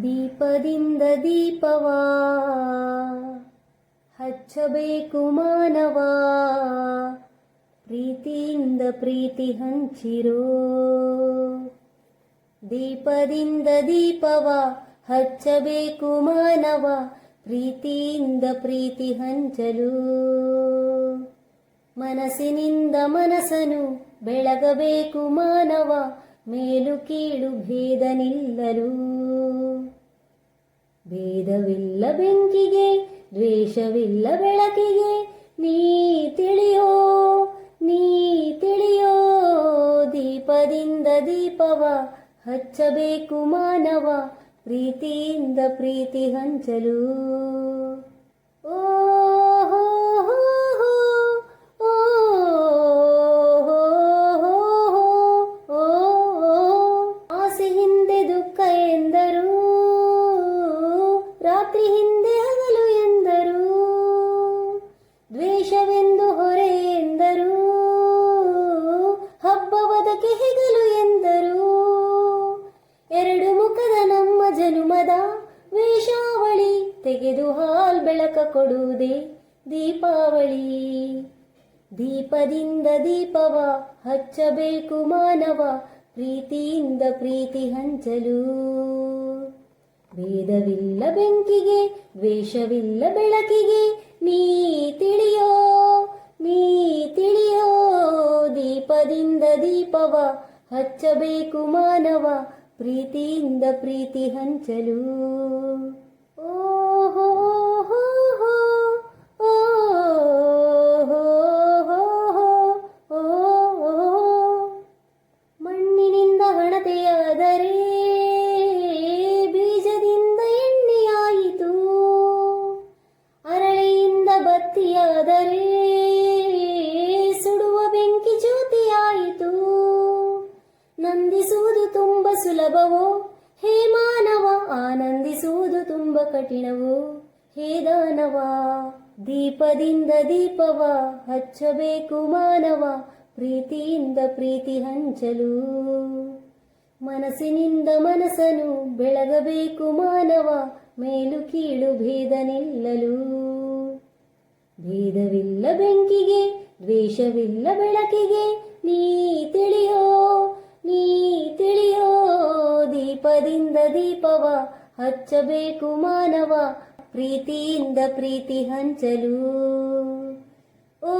ದೀಪದಿಂದ ದೀಪವಾ ಹಚ್ಚಬೇಕು ಮಾನವ, ಪ್ರೀತಿಯಿಂದ ಪ್ರೀತಿ ಹಂಚಿರೋ. ದೀಪದಿಂದ ದೀಪವ ಹಚ್ಚಬೇಕು ಮಾನವ, ಪ್ರೀತಿಯಿಂದ ಪ್ರೀತಿ ಹಂಚಲು. ಮನಸ್ಸಿನಿಂದ ಮನಸ್ಸನ್ನು ಬೆಳಗಬೇಕು ಮಾನವ, ಮೇಲು ಕೀಳು ಭೇದ ನಿಲ್ಲಲು. ಭೇದವಿಲ್ಲ ಬೆಂಕಿಗೆ, ದ್ವೇಷವಿಲ್ಲ ಬೆಳಕಿಗೆ, ನೀ ತಿಳಿಯೋ ನೀ ತಿಳಿಯೋ. ದೀಪದಿಂದ ದೀಪವ ಹಚ್ಚಬೇಕು ಮಾನವ, ಪ್ರೀತಿಯಿಂದ ಪ್ರೀತಿ ಹಂಚಲು. ಓ ಹೋ ಹೋ ಹೋ, ಓ ಹೋ ಹೋ ಹೋ, ಆಸೆ ಹಿಂದೆ ದುಃಖ ಎಂದರು, ರಾತ್ರಿ ಹಿಂದೆ ಹಗಲು ಎಂದರು, ದ್ವೇಷವೆಂದು ಹೊರೆ ಎಂದರು, ಹಬ್ಬವದಕ್ಕೆ ಹೆಗಲು ಎಂದರು. ಎರಡು ಮುಖದ ನಮ್ಮ ಜನುಮದ ವೇಷಾವಳಿ, ತೆಗೆದು ಹಾಲ್ ಬೆಳಕ ಕೊಡುವುದೇ ದೀಪಾವಳಿ. ದೀಪದಿಂದ ದೀಪವ ಹಚ್ಚಬೇಕು ಮಾನವ, ಪ್ರೀತಿಯಿಂದ ಪ್ರೀತಿ ಹಂಚಲು. ಭೇದವಿಲ್ಲ ಬೆಂಕಿಗೆ, ದ್ವೇಷವಿಲ್ಲ ಬೆಳಕಿಗೆ, ನೀ ತಿಳಿಯೋ ನೀ ತಿಳಿಯೋ. ದೀಪದಿಂದ ದೀಪವ ಹಚ್ಚಬೇಕು ಮಾನವ, ಪ್ರೀತಿಯಿಂದ ಪ್ರೀತಿ ಹಂಚಲು. ಓ ಹೋ ಹೋ ಹೋ, ಓ ಹೋ ಹೋ ಹೋ, ಓ. ಮಣ್ಣಿನಿಂದ ಹಣತೆಯಾದರೆ ಬೀಜದಿಂದ ಎಣ್ಣೆಯಾಯಿತು, ಅರಳಿಯಿಂದ ಬತ್ತಿಯಾದರೆ ಸುಡುವ ಬೆಂಕಿ ಜ್ಯೋತಿಯಾಯಿತು. ನಂದಿಸುವುದು ತುಂಬ ಸುಲಭವೋ ಹೇ ಮಾನವ, ಆನಂದಿಸುವುದು ತುಂಬ ಕಠಿಣವೋ ಹೇ ದಾನವ. ದೀಪದಿಂದ ದೀಪವ ಹಚ್ಚಬೇಕು ಮಾನವ, ಪ್ರೀತಿಯಿಂದ ಪ್ರೀತಿ ಹಂಚಲು. ಮನಸ್ಸಿನಿಂದ ಮನಸ್ಸನ್ನು ಬೆಳಗಬೇಕು ಮಾನವ, ಮೇಲು ಕೀಳು ಭೇದ ನಿಲ್ಲಲು. ಭೇದವಿಲ್ಲ ಬೆಂಕಿಗೆ, ದ್ವೇಷವಿಲ್ಲ ಬೆಳಕಿಗೆ, ನೀ ತಿಳಿಯೋ ನೀ ತಿಳಿಯೋ. ದೀಪದಿಂದ ದೀಪವ ಹಚ್ಚಬೇಕು ಮಾನವ, ಪ್ರೀತಿಯಿಂದ ಪ್ರೀತಿ ಹಂಚಲು. ಓ